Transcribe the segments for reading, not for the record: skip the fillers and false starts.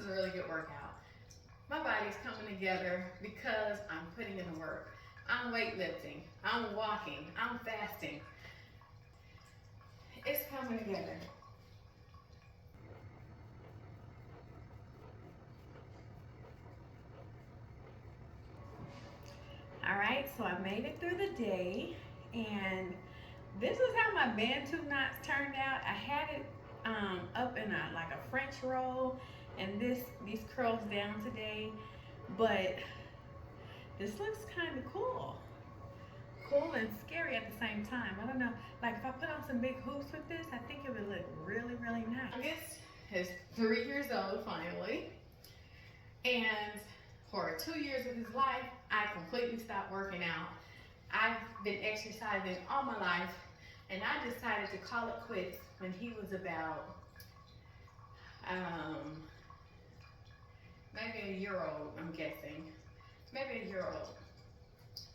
is a really good workout. My body's coming together because I'm putting in the work. I'm weightlifting, I'm walking, I'm fasting. It's coming together. All right, so I made it through the day, and this is how my bantu knots turned out. I had it up in like a French roll, and these curls down today, but this looks kind of cool. Cool and scary at the same time. I don't know, like if I put on some big hoops with this, I think it would look really, really nice. Youngest is 3 years old finally, and for 2 years of his life, I completely stopped working out. I've been exercising all my life, and I decided to call it quits when he was about maybe a year old, I'm guessing. Maybe a year old.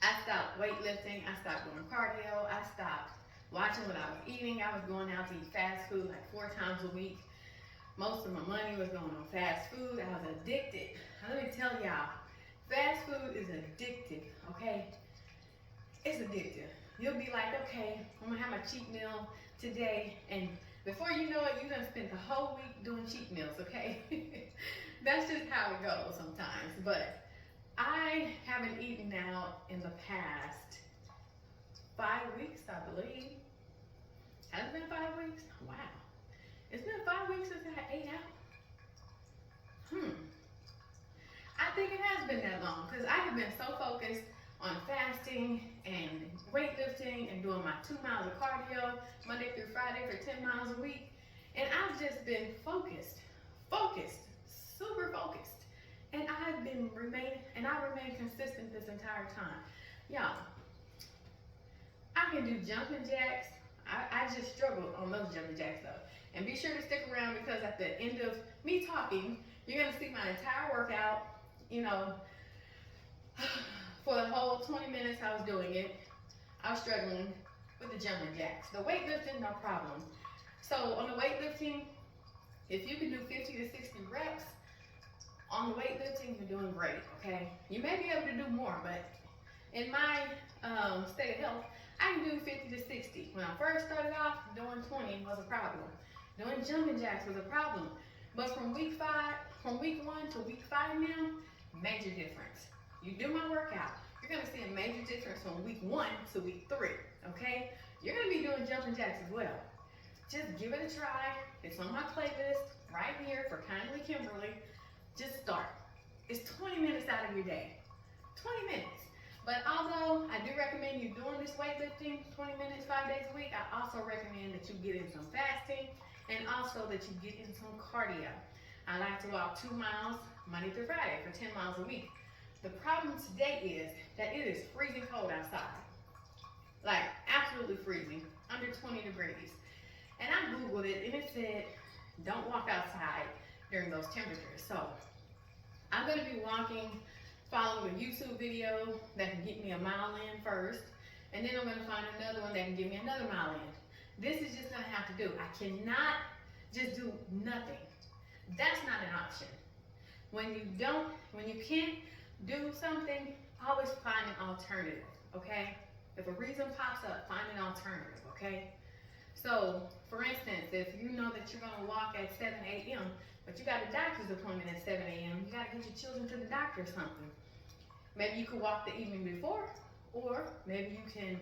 I stopped weightlifting, I stopped doing cardio, I stopped watching what I was eating. I was going out to eat fast food like 4 times a week. Most of my money was going on fast food. I was addicted. Let me tell y'all, fast food is addictive, okay? It's addictive. You'll be like, okay, I'm gonna have my cheat meal today, and before you know it, you done spent the whole week doing cheat meals, okay? That's just how it goes sometimes. But I haven't eaten out in the past 5 weeks, I believe. Has it been 5 weeks? Wow. It's been 5 weeks since I ate out. I think it has been that long because I have been so focused on fasting and weightlifting and doing my 2 miles of cardio Monday through Friday for 10 miles a week. And I've just been focused, super focused. And I remain consistent this entire time. Y'all, I can do jumping jacks. I just struggled on those jumping jacks though. And be sure to stick around because at the end of me talking, you're gonna see my entire workout, you know, for the whole 20 minutes I was doing it, I was struggling with the jumping jacks. The weightlifting, no problem. So on the weightlifting, if you can do 50 to 60 reps, on the weightlifting, you're doing great, okay? You may be able to do more, but in my state of health, I can do 50 to 60. When I first started off, doing 20 was a problem. Doing jumping jacks was a problem. But from week 1 to week 5 now, major difference. You do my workout, you're gonna see a major difference from week 1 to week 3, okay? You're gonna be doing jumping jacks as well. Just give it a try. It's on my playlist right here for Kindly Kimberly. Just start. It's 20 minutes out of your day. 20 minutes. But although I do recommend you doing this weightlifting 20 minutes, 5 days a week, I also recommend that you get in some fasting and also that you get in some cardio. I like to walk 2 miles Monday through Friday for 10 miles a week. The problem today is that it is freezing cold outside. Like absolutely freezing, under 20 degrees. And I Googled it and it said, don't walk outside during those temperatures. So I'm gonna be walking, following a YouTube video that can get me a mile in first, and then I'm gonna find another one that can give me another mile in. This is just gonna have to do. I cannot just do nothing. That's not an option. When you can't do something, always find an alternative, okay? If a reason pops up, find an alternative, okay? So, for instance, if you know that you're gonna walk at 7 a.m., but you got a doctor's appointment at 7 a.m., you gotta get your children to the doctor or something. Maybe you could walk the evening before, or maybe you can,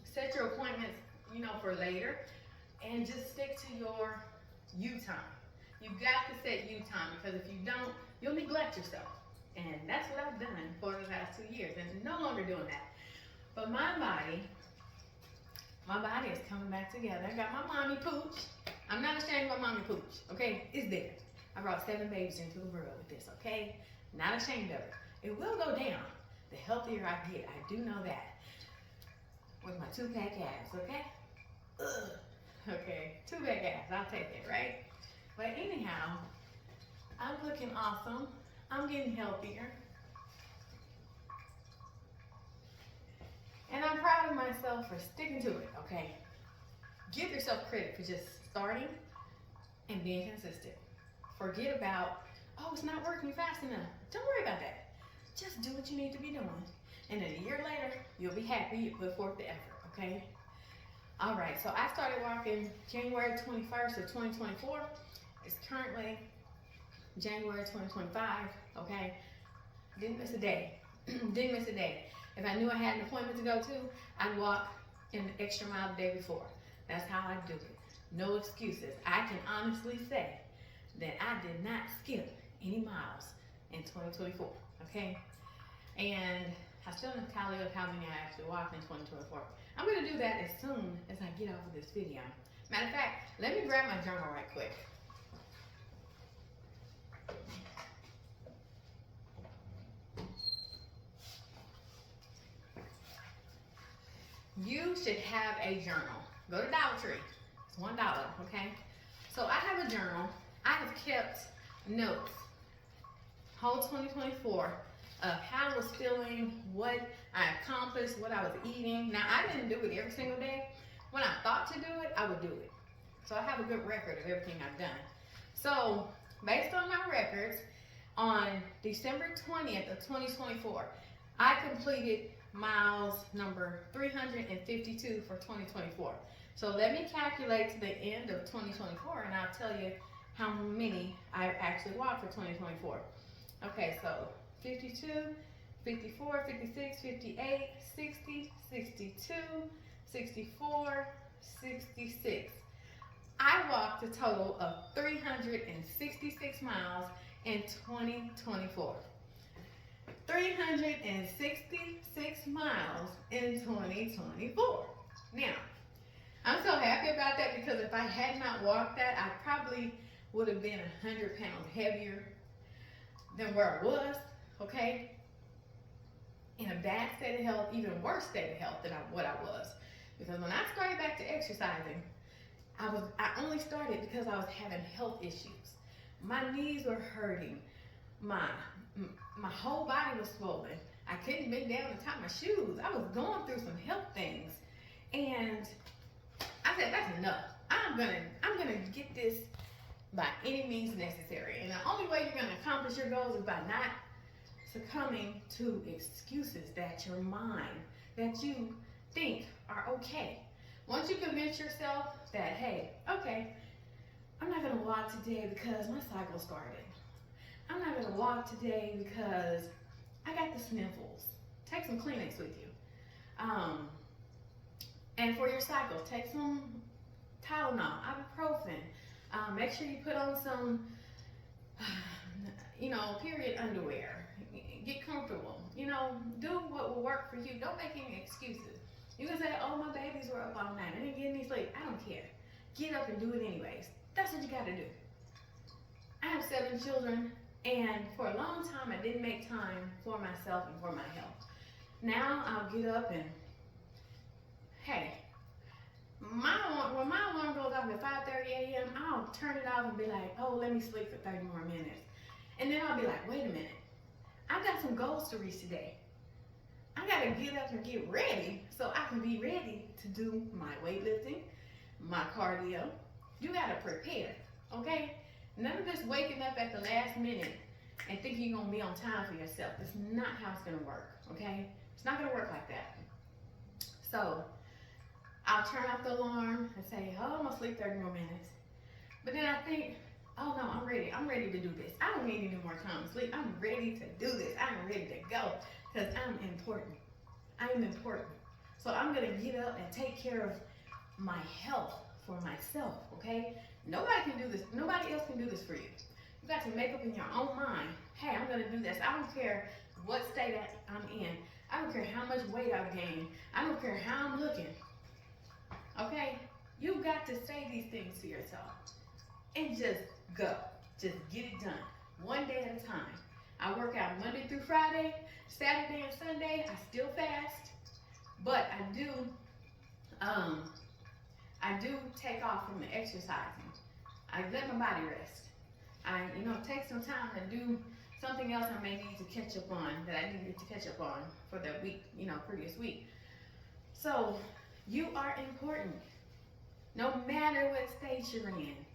set your appointments, for later, and just stick to your you time. You've got to set you time because if you don't, you'll neglect yourself. And that's what I've done for the last 2 years, and no longer doing that. But my body is coming back together. I got my mommy pooch. I'm not ashamed of my mommy pooch, okay? It's there. I brought 7 babies into the world with this, okay? Not ashamed of it. It will go down the healthier I get. I do know that. With my 2-pack abs, okay? Ugh. Okay, 2-pack abs, I'll take it, right? But anyhow, I'm looking awesome. I'm getting healthier. And I'm proud of myself for sticking to it, okay? Give yourself credit for just starting and being consistent. forget about, oh, it's not working fast enough. Don't worry about that. Just do what you need to be doing. And then a year later, you'll be happy you put forth the effort, okay? All right, so I started walking January 21st of 2024. It's currently January 2025, okay? Didn't miss a day. Didn't miss a day. If I knew I had an appointment to go to, I'd walk an extra mile the day before. That's how I do it. No excuses. I can honestly say that I did not skip any miles in 2024, okay? And I still haven't tallied up how many I actually walked in 2024. I'm gonna do that as soon as I get off of this video. Matter of fact, let me grab my journal right quick. You should have a journal. Go to Dollar Tree. It's $1, okay? So I have a journal. I have kept notes, whole 2024, of how I was feeling, what I accomplished, what I was eating. Now, I didn't do it every single day. When I thought to do it, I would do it. So I have a good record of everything I've done. So based on my records, on December 20th of 2024, I completed miles number 352 for 2024. So let me calculate to the end of 2024 and I'll tell you how many I actually walked for 2024. Okay, so 52, 54, 56, 58, 60, 62, 64, 66. I walked a total of 366 miles in 2024. 366 miles in 2024. Now, I'm so happy about that because if I had not walked that, I probably would have been 100 pounds heavier than where I was, okay? In a bad state of health, even worse state of health than what I was. Because when I started back to exercising, I only started because I was having health issues. My knees were hurting. My whole body was swollen. I couldn't bend down to tie my shoes. I was going through some health things. And I said, that's enough. I'm gonna get this by any means necessary. And the only way you're gonna accomplish your goals is by not succumbing to excuses that your mind, that you think are okay. Once you convince yourself that, hey, okay, I'm not gonna walk today because my cycle started. I'm not gonna walk today because I got the sniffles. Take some Kleenex with you. And for your cycle, take some Tylenol, ibuprofen. Make sure you put on some, period underwear. Get comfortable. Do what will work for you. Don't make any excuses. You can say, oh, my babies were up all night. I didn't get any sleep. I don't care. Get up and do it anyways. That's what you gotta do. I have 7 children, and for a long time, I didn't make time for myself and for my health. Now, I'll get up and, hey, when my alarm goes off at 5:30 a.m., I'll turn it off and be like, oh, let me sleep for 30 more minutes. And then I'll be like, wait a minute. I've got some goals to reach today. I gotta get up and get ready so I can be ready to do my weightlifting, my cardio. You gotta prepare, okay? None of this waking up at the last minute and thinking you're gonna be on time for yourself. It's not how it's gonna work, okay? It's not gonna work like that. So, I'll turn off the alarm and say, oh, I'm gonna sleep 30 more minutes. But then I think, oh no, I'm ready. I'm ready to do this. I don't need any more time to sleep. I'm ready to do this. I'm ready to go because I'm important. I am important. So I'm gonna get up and take care of my health for myself, okay? Nobody can do this. Nobody else can do this for you. You got to make up in your own mind, hey, I'm gonna do this. I don't care what state I'm in. I don't care how much weight I've gained. I don't care how I'm looking. Okay? You've got to say these things to yourself. And just go. Just get it done. One day at a time. I work out Monday through Friday, Saturday and Sunday. I still fast. But I do take off from the exercising. I let my body rest. I, take some time to do something else I may need to catch up on that I didn't get to catch up on for the week, previous week. So you are important. No matter what state you're in,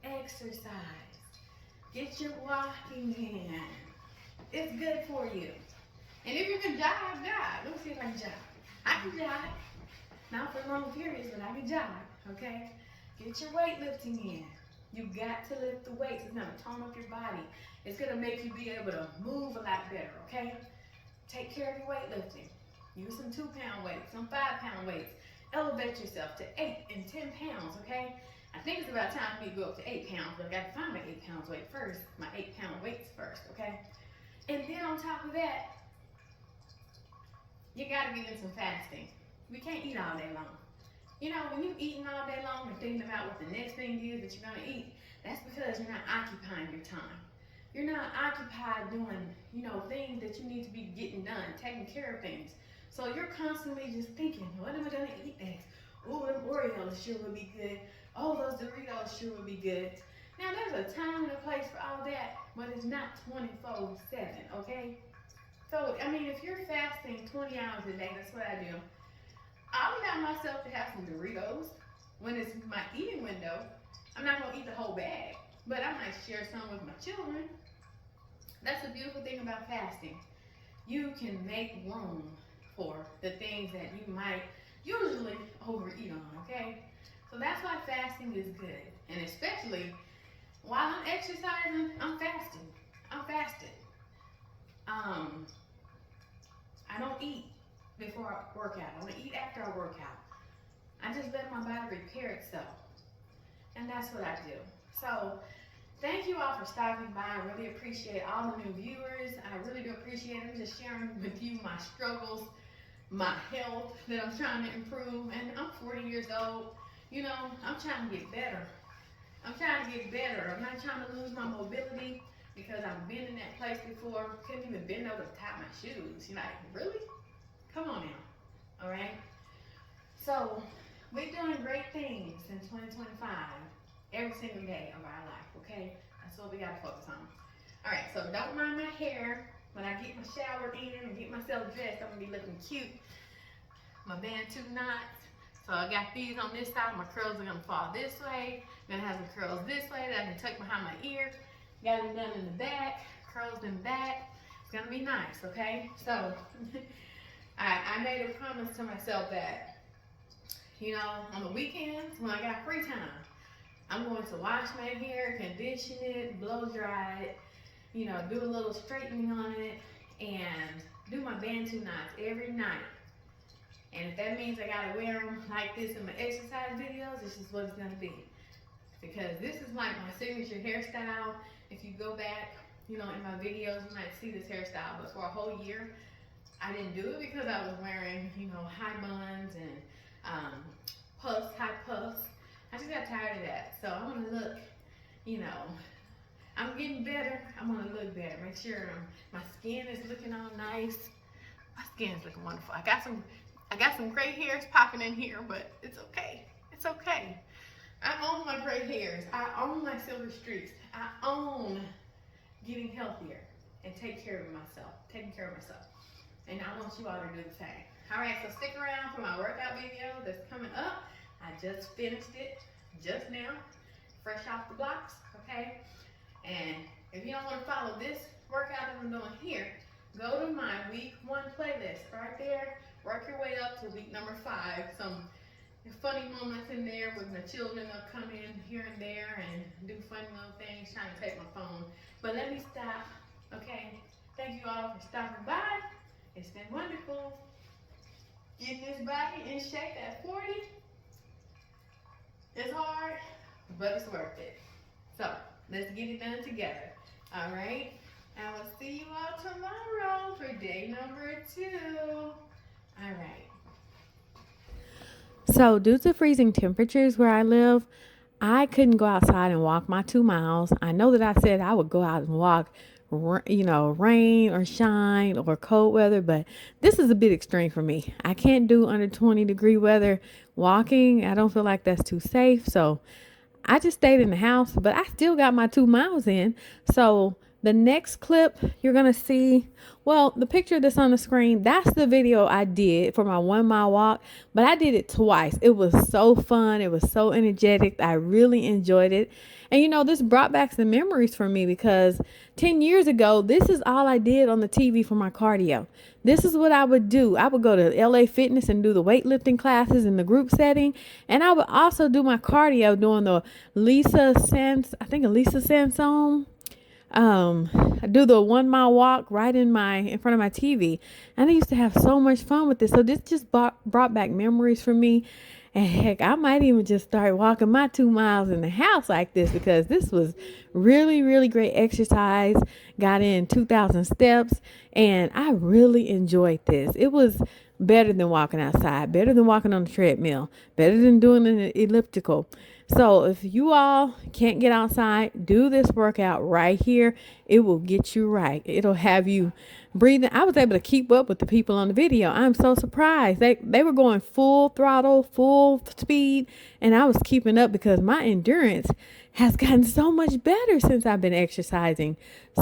exercise. Get your walking in. It's good for you. And if you can jog, jog. Let me see if I can jog. I can jog. Not for long periods, but I can jog. Okay? Get your weightlifting in. You got to lift the weights. It's gonna tone up your body. It's gonna make you be able to move a lot better. Okay? Take care of your weightlifting. Use some 2-pound weights, some 5-pound weights. Elevate yourself to 8 and 10 pounds. Okay? I think it's about time for me to go up to 8 pounds, but I got to find my 8 pounds weight first. My 8-pound weights first. Okay? And then on top of that, you gotta get in some fasting. We can't eat all day long. You know, when you're eating all day long and thinking about what the next thing is that you're gonna eat, that's because you're not occupying your time. You're not occupied doing, things that you need to be getting done, taking care of things. So you're constantly just thinking, what am I gonna eat next? Oh, them Oreos sure would be good. Oh, those Doritos sure would be good. Now, there's a time and a place for all that, but it's not 24/7, okay? So, I mean, if you're fasting 20 hours a day, that's what I do. I'll allow myself to have some Doritos when it's my eating window. I'm not going to eat the whole bag, but I might share some with my children. That's the beautiful thing about fasting. You can make room for the things that you might usually overeat on, okay? So that's why fasting is good. And especially while I'm exercising, I'm fasting. I'm fasted. I don't eat before I work out. I don't eat after I work out. I just let my body repair itself. And that's what I do. So thank you all for stopping by. I really appreciate all the new viewers. I really do appreciate them just sharing with you my struggles, my health that I'm trying to improve. And I'm 40 years old. I'm trying to get better. I'm trying to get better. I'm not trying to lose my mobility because I've been in that place before. Couldn't even bend over to tie my shoes. You're like, really? Come on now. All right? So we're doing great things in 2025 every single day of our life, okay? That's what we got to focus on. All right, so don't mind my hair. When I get my shower in and get myself dressed, I'm going to be looking cute. My Bantu knots. So I got these on this side. My curls are going to fall this way. I'm going to have some curls this way that I can tuck behind my ear. Got them done in the back. Curls in the back. It's going to be nice, okay? So I made a promise to myself that, on the weekends when I got free time, I'm going to wash my hair, condition it, blow dry it, do a little straightening on it, and do my Bantu knots every night. And if that means I gotta wear them like this in my exercise videos, this is what it's gonna be. Because this is like my signature hairstyle. If you go back, in my videos, you might see this hairstyle. But for a whole year, I didn't do it because I was wearing, high buns and puffs, high puffs. I just got tired of that. So I wanna look, I'm getting better. I wanna look better. Make sure my skin is looking all nice. My skin is looking wonderful. I got some gray hairs popping in here, but it's okay. It's okay. I own my gray hairs. I own my silver streaks. I own getting healthier and taking care of myself. And I want you all to do the same. All right, so stick around for my workout video that's coming up. I just finished it just now, fresh off the blocks, okay? And if you don't want to follow this workout that I'm doing here, go to my week 1 playlist right there. Work your way up to week number 5. Some funny moments in there with my children. They'll come in here and there and do funny little things, trying to take my phone. But let me stop, okay? Thank you all for stopping by. It's been wonderful. Getting this body in shape at 40 is hard, but it's worth it. So let's get it done together. All right? I will see you all tomorrow for day number 2. All right. So due to freezing temperatures where I live, I couldn't go outside and walk my 2 miles. I know that I said I would go out and walk, rain or shine or cold weather, but this is a bit extreme for me. I can't do under 20-degree weather walking. I don't feel like that's too safe. So I just stayed in the house, but I still got my 2 miles in. So The next clip you're going to see, well, the picture that's on the screen, that's the video I did for my 1 mile walk, but I did it twice. It was so fun. It was so energetic. I really enjoyed it. And this brought back some memories for me because 10 years ago, this is all I did on the TV for my cardio. This is what I would do. I would go to LA Fitness and do the weightlifting classes in the group setting. And I would also do my cardio doing the Lisa Sansone. I do the 1 mile walk right in front of my TV, and I used to have so much fun with this. So this just brought back memories for me. And heck, I might even just start walking my 2 miles in the house like this because this was really, really great exercise. Got in 2,000 steps, and I really enjoyed this. It was better than walking outside, better than walking on the treadmill, better than doing an elliptical. So if you all can't get outside, do this workout right here. It will get you right. It'll have you breathing. I was able to keep up with the people on the video. I'm so surprised. They were going full throttle, full speed, and I was keeping up because my endurance has gotten so much better since I've been exercising.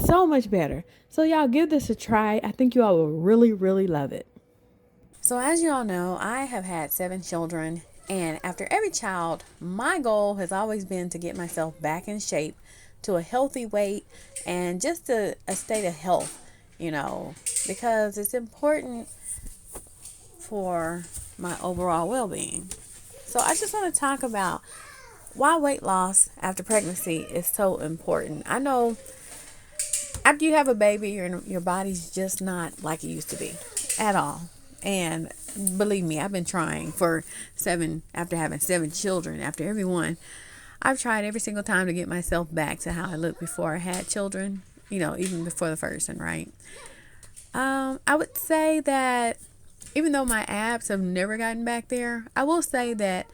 So much better. So y'all give this a try. I think you all will really, really love it. So as you all know, I have had 7 children. And after every child, my goal has always been to get myself back in shape to a healthy weight and just a state of health, because it's important for my overall well-being. So I just want to talk about why weight loss after pregnancy is so important. I know after you have a baby, your body's just not like it used to be at all. And believe me, I've been trying after having 7 children, after every one. I've tried every single time to get myself back to how I looked before I had children, even before the first one, right? I would say that even though my abs have never gotten back there, I will say that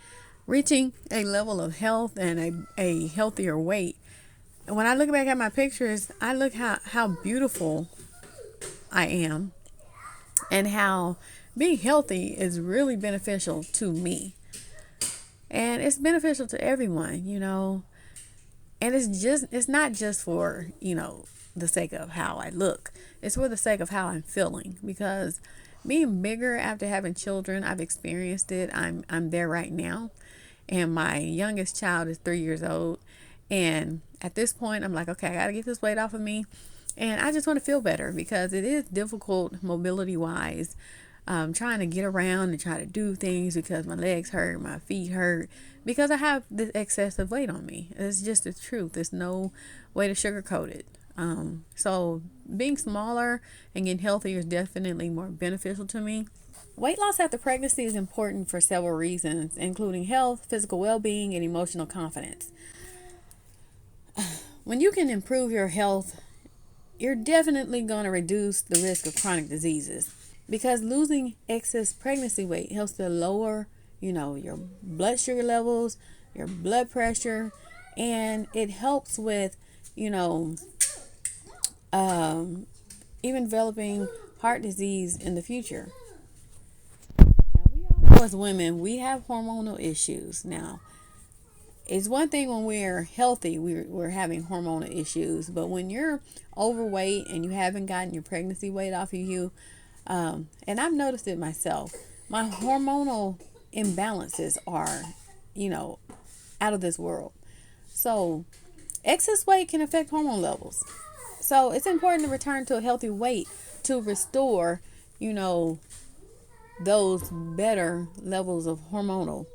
reaching a level of health and a healthier weight, when I look back at my pictures, I look how beautiful I am and how being healthy is really beneficial to me. And it's beneficial to everyone, And it's not just for, the sake of how I look. It's for the sake of how I'm feeling. Because being bigger after having children, I've experienced it. I'm there right now. And my youngest child is 3 years old. And at this point, I'm like, okay, I got to get this weight off of me. And I just want to feel better because it is difficult mobility-wise. Trying to get around and try to do things because my legs hurt, my feet hurt, because I have this excessive weight on me. It's just the truth. There's no way to sugarcoat it. So being smaller and getting healthier is definitely more beneficial to me. Weight loss after pregnancy is important for several reasons, including health, physical well-being, and emotional confidence. When you can improve your health, you're definitely going to reduce the risk of chronic diseases. Because losing excess pregnancy weight helps to lower, your blood sugar levels, your blood pressure, and it helps with, even developing heart disease in the future. Now, we all know as women, we have hormonal issues. Now, it's one thing when we're healthy, we're having hormonal issues, but when you're overweight and you haven't gotten your pregnancy weight off of you, and I've noticed it myself. My hormonal imbalances are, out of this world. So excess weight can affect hormone levels. So it's important to return to a healthy weight to restore, those better levels of hormonal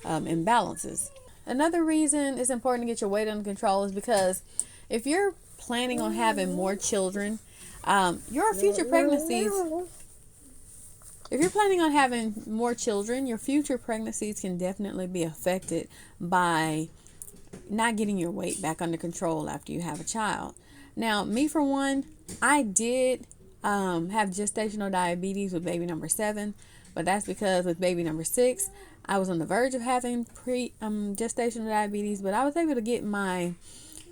imbalances. Another reason it's important to get your weight under control is because if you're planning on having more children, your future pregnancies, if you're planning on having more children, your future pregnancies can definitely be affected by not getting your weight back under control after you have a child. Now, me for one, I did have gestational diabetes with baby number 7, but that's because with baby number 6, I was on the verge of having gestational diabetes, but I was able to get my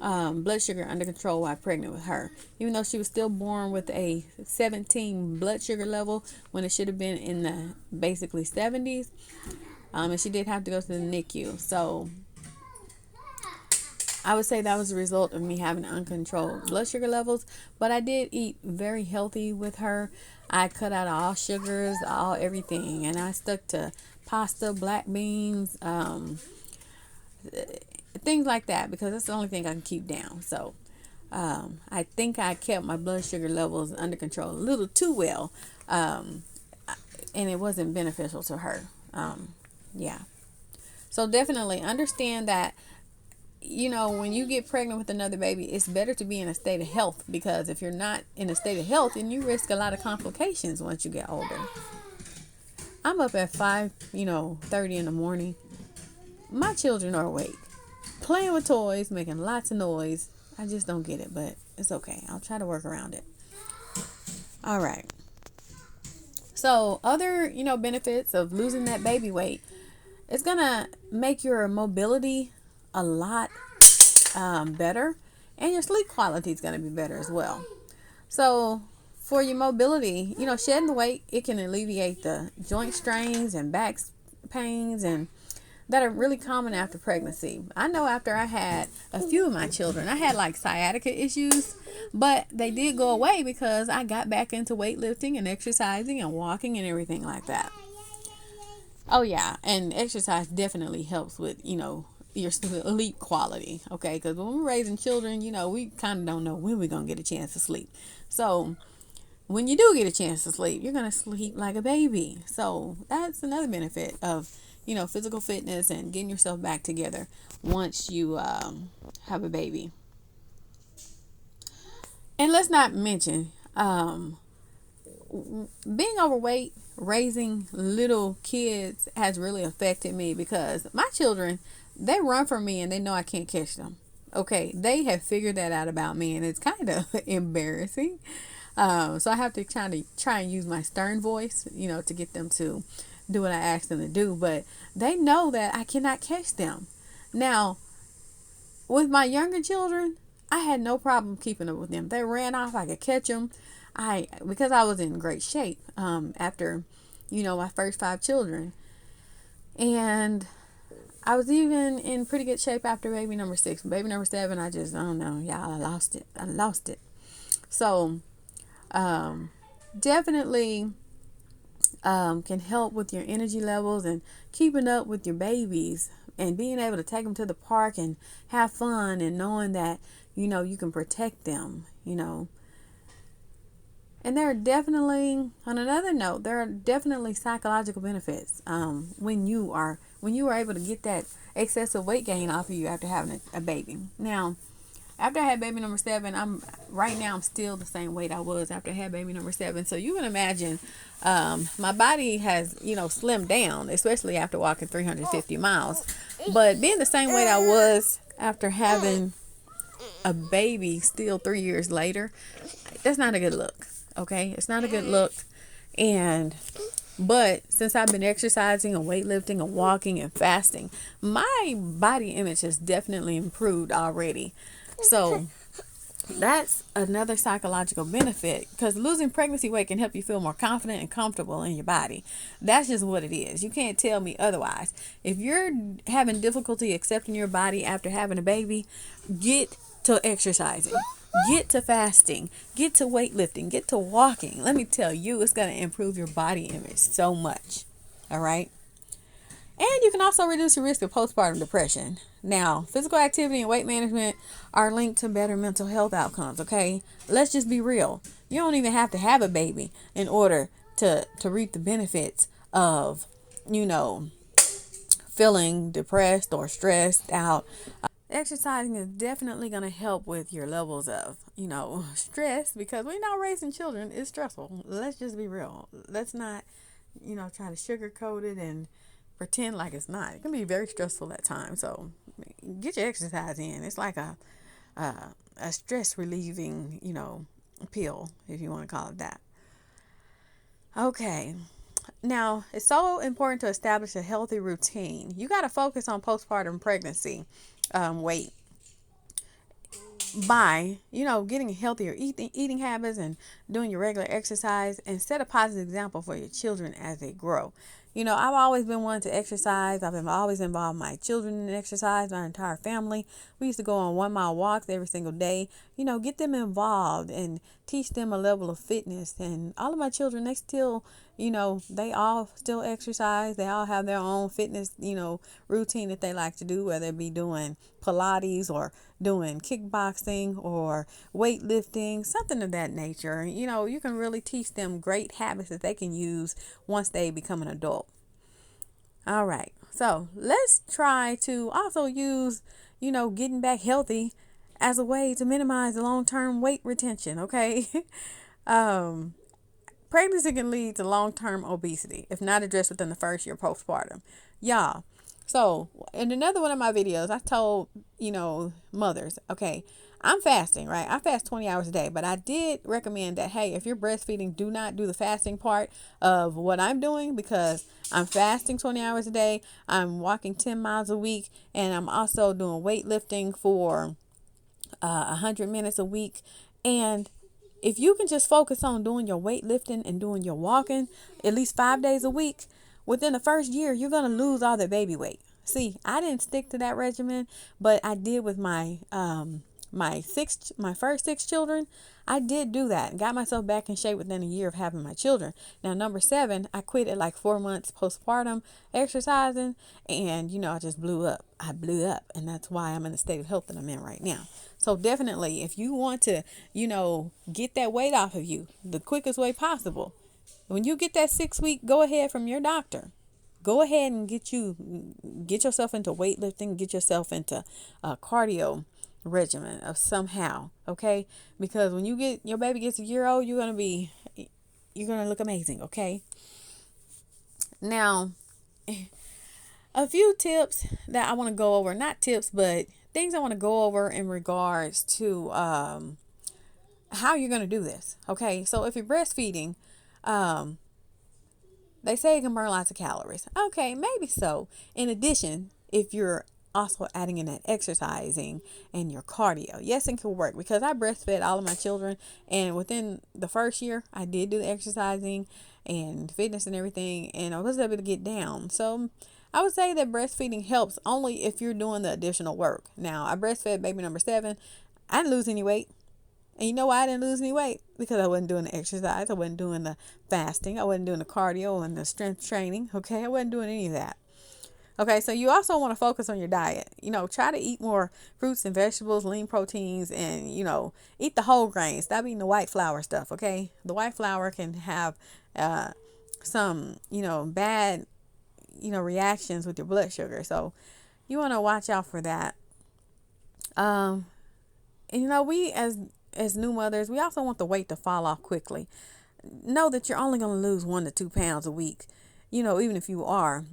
blood sugar under control while pregnant with her, even though she was still born with a 17 blood sugar level when it should have been in the basically 70s, and she did have to go to the NICU. So I would say that was a result of me having uncontrolled blood sugar levels, but I did eat very healthy with her. I cut out all sugars, all everything, and I stuck to pasta, black beans, things like that, because that's the only thing I can keep down. So I think I kept my blood sugar levels under control a little too well, and it wasn't beneficial to her. Yeah. So definitely understand that, when you get pregnant with another baby, it's better to be in a state of health, because if you're not in a state of health, then you risk a lot of complications once you get older. I'm up at 5:30 in the morning. My children are awake, playing with toys, making lots of noise. I just don't get it, but it's okay. I'll try to work around it. All right. So other, benefits of losing that baby weight, it's going to make your mobility a lot better, and your sleep quality is going to be better as well. So for your mobility, shedding the weight, it can alleviate the joint strains and back pains and that are really common after pregnancy. I know after I had a few of my children, I had like sciatica issues, but they did go away because I got back into weightlifting and exercising and walking and everything like that. Oh yeah, and exercise definitely helps with, your sleep quality, okay? Because when we're raising children, we kind of don't know when we're going to get a chance to sleep. So when you do get a chance to sleep, you're going to sleep like a baby. So that's another benefit of, physical fitness and getting yourself back together once you have a baby. And let's not mention being overweight, raising little kids has really affected me, because my children, they run from me and they know I can't catch them. Okay, they have figured that out about me, and it's kind of embarrassing. So I have to try and use my stern voice, to get them to do what I ask them to do. But they know that I cannot catch them. Now, with my younger children, I had no problem keeping up with them. They ran off, I could catch them. Because I was in great shape after, my first 5 children. And I was even in pretty good shape after baby number 6. Baby number 7, I don't know, y'all, I lost it. So, definitely can help with your energy levels and keeping up with your babies and being able to take them to the park and have fun, and knowing that, you can protect them, And there are definitely, on another note, there are definitely psychological benefits when you are able to get that excessive weight gain off of you after having a baby. Now, after I had baby number 7, I'm still the same weight I was after I had baby number 7. So you can imagine, my body has, slimmed down, especially after walking 350 miles. But being the same weight I was after having a baby still 3 years later, that's not a good look. Okay, it's not a good look. But since I've been exercising and weightlifting and walking and fasting, my body image has definitely improved already. So that's another psychological benefit, because losing pregnancy weight can help you feel more confident and comfortable in your body. That's just what it is. You can't tell me otherwise. If you're having difficulty accepting your body after having a baby, get to exercising. Get to fasting, get to weightlifting, get to walking. Let me tell you, it's going to improve your body image so much. All right. And you can also reduce your risk of postpartum depression. Now, physical activity and weight management are linked to better mental health outcomes. Okay. Let's just be real. You don't even have to have a baby in order to reap the benefits of, feeling depressed or stressed out. Exercising is definitely going to help with your levels of, stress, because we know raising children is stressful. Let's just be real. Let's not, try to sugarcoat it and pretend like it's not. It can be very stressful at times. So get your exercise in. It's like a stress relieving, pill, if you want to call it that. Okay. Now, it's so important to establish a healthy routine. You got to focus on postpartum pregnancy weight by, getting healthier eating habits and doing your regular exercise, and set a positive example for your children as they grow. I've always been one to exercise. I've been always involved my children in exercise, my entire family. We used to go on 1 mile walks every single day. Get them involved and teach them a level of fitness. And all of my children, they still, they all still exercise. They all have their own fitness, routine that they like to do, whether it be doing Pilates or doing kickboxing or weightlifting, something of that nature. You can really teach them great habits that they can use once they become an adult. All right. So let's try to also use, getting back healthy as a way to minimize the long-term weight retention. Okay. um, Pregnancy can lead to long-term obesity if not addressed within the first year postpartum. Y'all. So in another one of my videos, I told, mothers, okay, I'm fasting, right? I fast 20 hours a day, but I did recommend that, hey, if you're breastfeeding, do not do the fasting part of what I'm doing, because I'm fasting 20 hours a day. I'm walking 10 miles a week, and I'm also doing weightlifting for 100 minutes a week. And if you can just focus on doing your weightlifting and doing your walking at least 5 days a week, within the first year, you're going to lose all the baby weight. See, I didn't stick to that regimen, but I did with my first 6 children. I did do that and got myself back in shape within a year of having my children. Now, number 7, I quit at like 4 months postpartum exercising, and I just blew up. I blew up, and that's why I'm in the state of health that I'm in right now. So definitely, if you want to, get that weight off of you the quickest way possible, when you get that 6 week, go ahead from your doctor. Go ahead and get yourself into weightlifting, get yourself into a cardio regimen of somehow, okay? Because when your baby gets a year old, you're gonna look amazing, okay? Now, a few tips that I want to go over, not tips, but things I want to go over in regards to how you're going to do this. Okay, so if you're breastfeeding, they say it can burn lots of calories. Okay, maybe so. In addition, if you're also adding in that exercising and your cardio, yes, it can work, because I breastfed all of my children, and within the first year, I did do the exercising and fitness and everything, and I was able to get down. So I would say that breastfeeding helps only if you're doing the additional work. Now, I breastfed baby number 7. I didn't lose any weight. And you know why I didn't lose any weight? Because I wasn't doing the exercise. I wasn't doing the fasting. I wasn't doing the cardio and the strength training. Okay, I wasn't doing any of that. Okay, so you also want to focus on your diet. Try to eat more fruits and vegetables, lean proteins, and, eat the whole grains. Stop eating the white flour stuff, okay? The white flour can have some, bad, reactions with your blood sugar. So you want to watch out for that. And, we as new mothers, we also want the weight to fall off quickly. Know that you're only going to lose 1 to 2 pounds a week, even if you are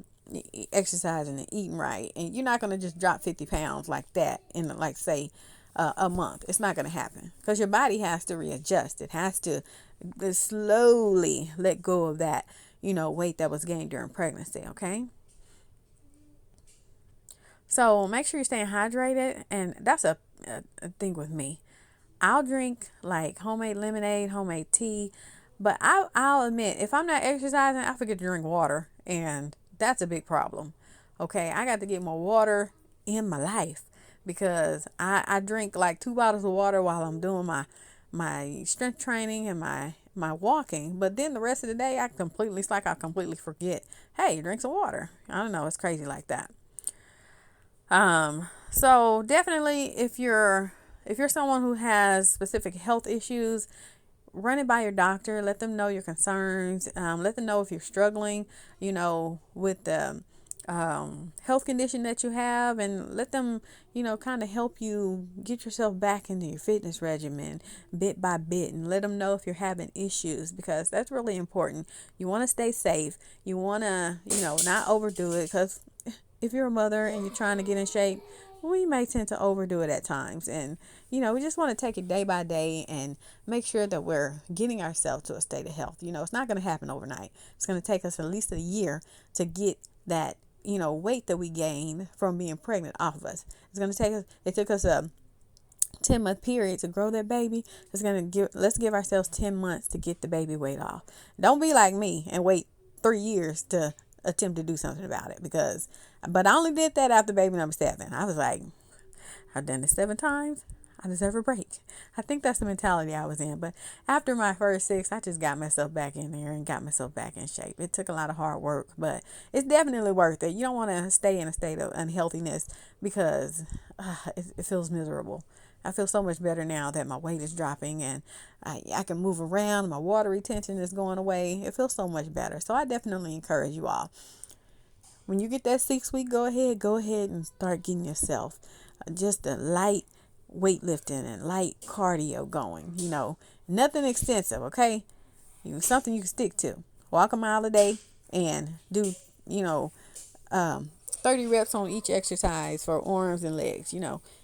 exercising and eating right. And you're not going to just drop 50 pounds like that in, like, say, a month. It's not going to happen, because your body has to readjust. It has to slowly let go of that, weight that was gained during pregnancy. Okay. So make sure you're staying hydrated. And that's a thing with me. I'll drink like homemade lemonade, homemade tea, but I'll admit, if I'm not exercising, I forget to drink water, and that's a big problem. Okay, I got to get more water in my life, because I drink like 2 bottles of water while I'm doing my strength training and my walking, but then the rest of the day I completely forget, hey, drink some water. I don't know, it's crazy like that. So definitely, if you're someone who has specific health issues, run it by your doctor. Let them know your concerns. Let them know if you're struggling, with the health condition that you have, and let them, kind of help you get yourself back into your fitness regimen bit by bit, and let them know if you're having issues, because that's really important. You want to stay safe. You want to, not overdo it, because if you're a mother and you're trying to get in shape, we may tend to overdo it at times. And, we just want to take it day by day and make sure that we're getting ourselves to a state of health. It's not going to happen overnight. It's going to take us at least a year to get that, weight that we gained from being pregnant off of us. It took us a 10-month period to grow that baby. Let's give ourselves 10 months to get the baby weight off. Don't be like me and wait 3 years to attempt to do something about it but I only did that after baby number 7. I was like, I've done it 7 times. I deserve a break. I think that's the mentality I was in. But after my first 6, I just got myself back in there and got myself back in shape. It took a lot of hard work, but it's definitely worth it. You don't want to stay in a state of unhealthiness because it feels miserable. I feel so much better now that my weight is dropping and I can move around. My water retention is going away. It feels so much better. So I definitely encourage you all. When you get that 6 week, go ahead and start getting yourself just a light weightlifting and light cardio going. Nothing extensive, okay? Something you can stick to. Walk a mile a day and do, you know, 30 reps on each exercise for arms and legs,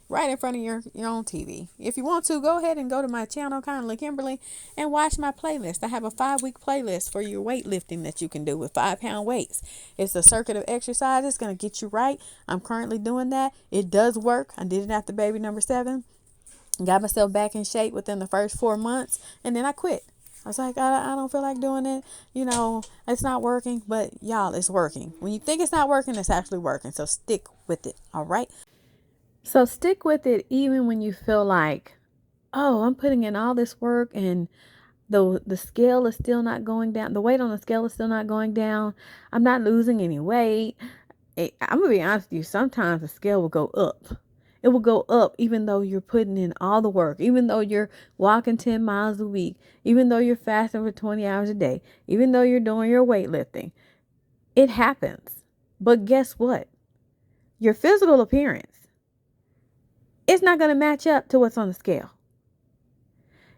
right in front of your own TV. If you want to, go ahead and go to my channel, Kindly Kimberly, and watch my playlist. I have a 5-week playlist for your weightlifting that you can do with 5-pound weights. It's a circuit of exercise. It's going to get you right. I'm currently doing that. It does work. I did it after baby number 7. Got myself back in shape within the first 4 months, and then I quit. I was like, I don't feel like doing it. It's not working. But y'all, it's working. When you think it's not working, it's actually working. So stick with it. All right. So stick with it even when you feel like, oh, I'm putting in all this work and the scale is still not going down. The weight on the scale is still not going down. I'm not losing any weight. I'm going to be honest with you. Sometimes the scale will go up. It will go up even though you're putting in all the work, even though you're walking 10 miles a week, even though you're fasting for 20 hours a day, even though you're doing your weightlifting. It happens. But guess what? Your physical appearance, it's not going to match up to what's on the scale.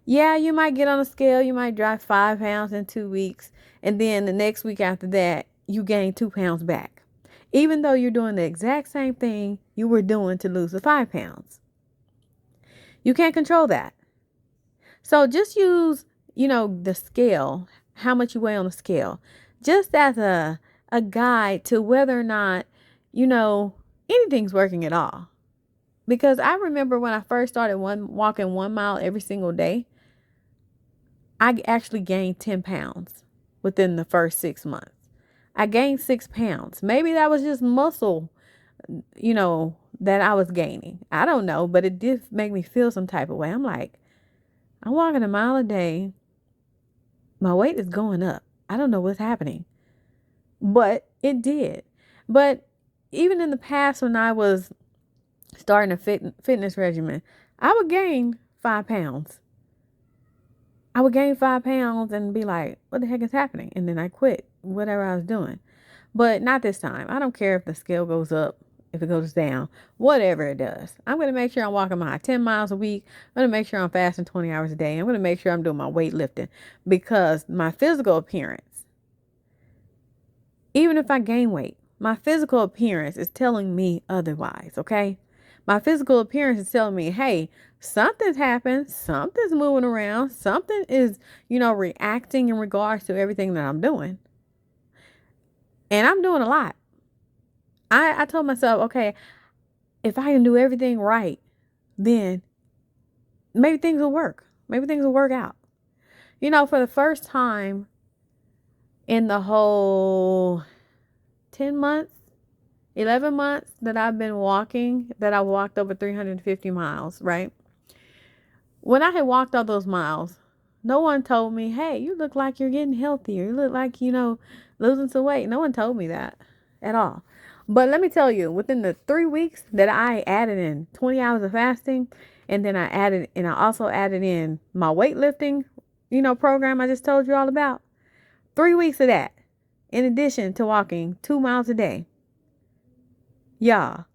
Yeah, you might get on the scale, you might drop 5 pounds in 2 weeks, and then the next week after that, you gain 2 pounds back. Even though you're doing the exact same thing you were doing to lose the 5 pounds. You can't control that. So just use, the scale, how much you weigh on the scale, just as a guide to whether or not, anything's working at all. Because I remember when I first started walking 1 mile every single day, I actually gained 10 pounds within the first 6 months. I gained 6 pounds. Maybe that was just muscle, that I was gaining. I don't know, but it did make me feel some type of way. I'm like, I'm walking a mile a day. My weight is going up. I don't know what's happening. But it did. But even in the past when I was starting a fitness regimen, I would gain 5 pounds. I would gain 5 pounds and be like, what the heck is happening? And then I quit whatever I was doing. But not this time. I don't care if the scale goes up, if it goes down, whatever it does. I'm going to make sure I'm walking my 10 miles a week. I'm going to make sure I'm fasting 20 hours a day. I'm going to make sure I'm doing my weightlifting because my physical appearance, even if I gain weight, my physical appearance is telling me otherwise, okay? My physical appearance is telling me, hey, something's happened. Something's moving around. Something is, reacting in regards to everything that I'm doing. And I'm doing a lot. I told myself, okay, if I can do everything right, then maybe things will work. Maybe things will work out. For the first time in the whole 10 months, 11 months that I've been walking, that I walked over 350 miles, right? When I had walked all those miles, no one told me, hey, you look like you're getting healthier. You look like, losing some weight. No one told me that at all. But let me tell you, within the 3 weeks that I added in 20 hours of fasting, and then I also added in my weightlifting, program I just told you all about. 3 weeks of that, in addition to walking 2 miles a day. Y'all,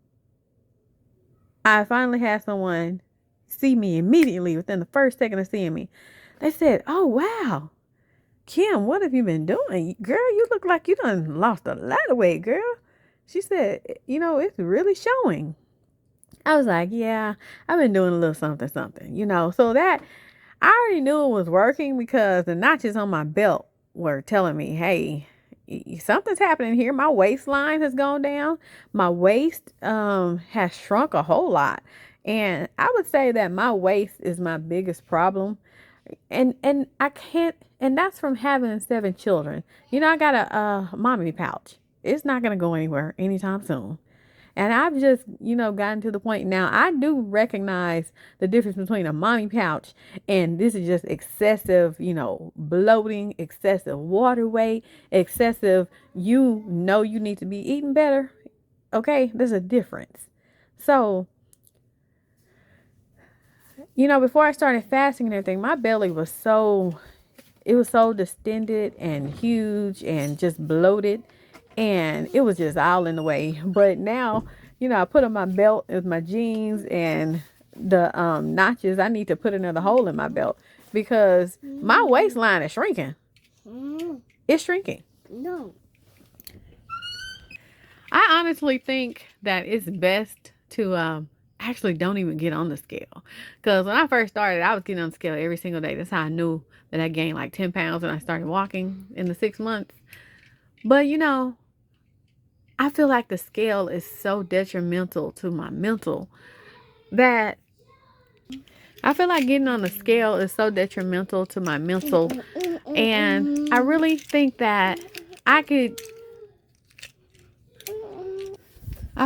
I finally had someone see me immediately within the first second of seeing me. They said, oh, wow, Kim, what have you been doing? Girl, you look like you done lost a lot of weight, girl. She said, it's really showing. I was like, yeah, I've been doing a little something, So that, I already knew it was working because the notches on my belt were telling me, hey, something's happening here. My waistline has gone down. My waist has shrunk a whole lot. And I would say that my waist is my biggest problem. And I can't, and that's from having 7 children. I got a mommy pouch. It's not going to go anywhere anytime soon. And I've just, gotten to the point now. I do recognize the difference between a mommy pouch and this is just excessive, bloating, excessive water weight, excessive, you need to be eating better. Okay, there's a difference. So, before I started fasting and everything, my belly was so distended and huge and just bloated, and it was just all in the way. But now, I put on my belt with my jeans and the notches. I need to put another hole in my belt because my waistline is shrinking. It's shrinking. No. I honestly think that it's best to actually don't even get on the scale. Because when I first started, I was getting on the scale every single day. That's how I knew that I gained like 10 pounds when I started walking in the 6 months. But I feel like the scale is so detrimental to my mental that I feel like getting on the scale is so detrimental to my mental. And I really think that I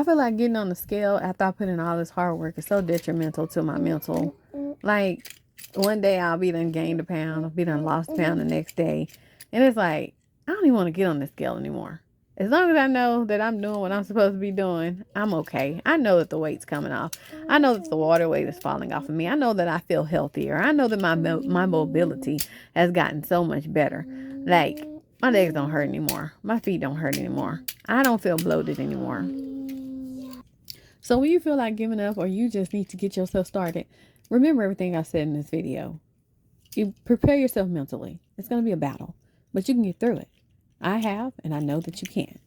feel like getting on the scale after I put in all this hard work is so detrimental to my mental. Like, one day I'll be done gained a pound, I'll be done lost a pound the next day. And it's like, I don't even want to get on the scale anymore. As long as I know that I'm doing what I'm supposed to be doing, I'm okay. I know that the weight's coming off. I know that the water weight is falling off of me. I know that I feel healthier. I know that my mobility has gotten so much better. Like, my legs don't hurt anymore. My feet don't hurt anymore. I don't feel bloated anymore. So when you feel like giving up or you just need to get yourself started, remember everything I said in this video. You prepare yourself mentally. It's going to be a battle, but you can get through it. I have, and I know that you can.